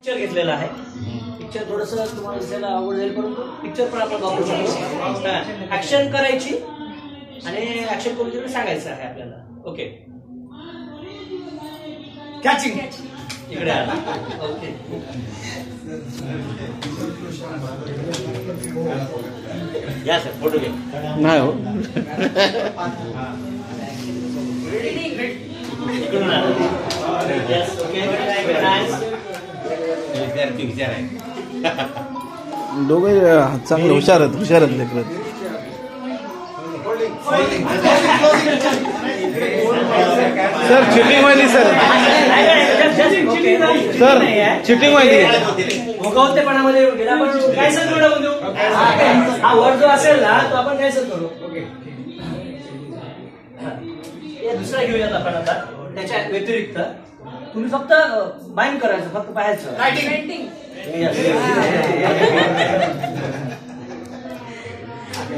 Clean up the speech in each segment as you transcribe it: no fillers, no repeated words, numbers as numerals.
Picture घेतलेला आहे. Picture थोडंसं तुम्हाला दिसायला आवड जाईल, परंतु पिक्चर पण आपण वापरू शकतो. ऍक्शन करायची आणि ऍक्शन करून सांगायचं आहे आपल्याला. ओके, कॅचिंग इकडे आला. ओके, या सर फोटो घे. नाही हो, इकडून आला. Yes, okay, nice. विचार आहे. दोघे चांगले हुशार आहेत लेकर. सर चिटिंग व्हायली सर चिटिंग व्हायली. मुखवतेपणामध्ये आपण कॅन्सल करून देऊ. हा वर्ड जो असेल ना तो आपण कॅन्सल करू. ओके, दुसरा घेऊयात आपण आता. त्याच्या व्यतिरिक्त तुम्ही फक्त बाइंड करायचं, फक्त पाहायचं. रायटिंग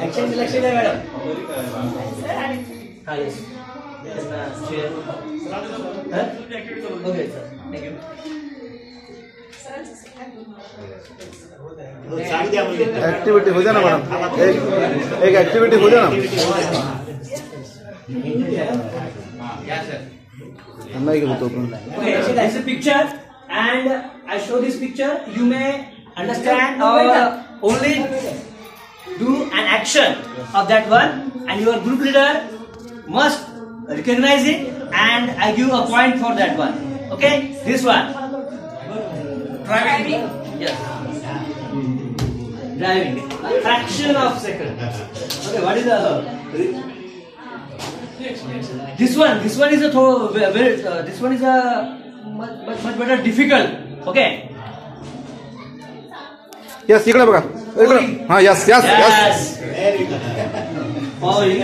ऍक्शन सिलेक्शन आहे मॅडम. हा, yes. Okay sir, thank you. Activity हो द्या ना मॅडम, एक ऍक्टिव्हिटी हो द्या ना. नाही गेलो तो पण. Okay, so that's a picture, and I show this picture. You may understand or only do an action of that one, and your group leader must recognize it, and I give a point for that one. Okay, this one. Driving. Yes. Driving. A fraction of second. Okay, what is the other? This one is a this one is a much better difficult. Okay. Yes, इकडे बघा, इकडे. हा, yes yes yes. Powering.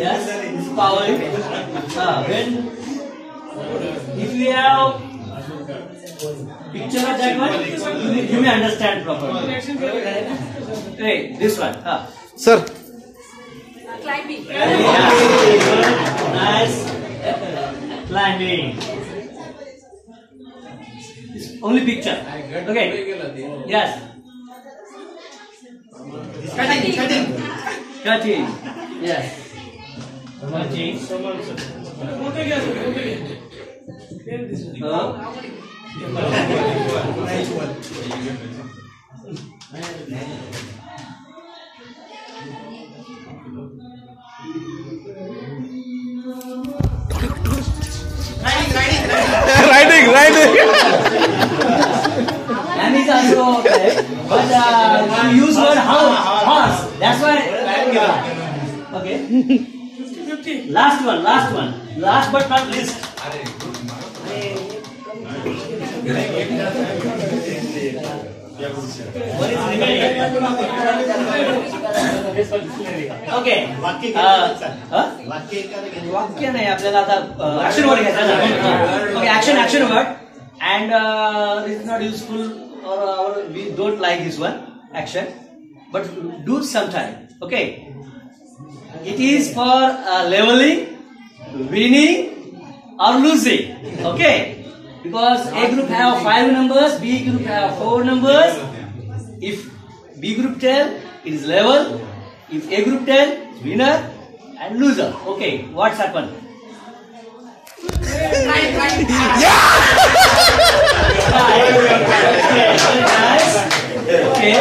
Yes, powering. When if we have picture of that one, you may understand properly. Okay, this one. Sir Climbing. Nice. Climbing. It's only picture. Okay. Yes. Cutting. Yes. Cutting. Writing That is also okay, but you use word horse. That's why. Okay. Last one. Last but not least. What is okay. वाक्य नाही आपल्याला आता action word घ्यायचा. Okay, action word. And this is not useful, or we don't like this one action, but do sometime. Okay, it is for leveling, winning, or losing. Okay, because A group have 5 numbers, B group have 4 numbers. If B group tell, it is level. If A group tell, it's winner and loser. Okay, what's happened? Yeah! Okay.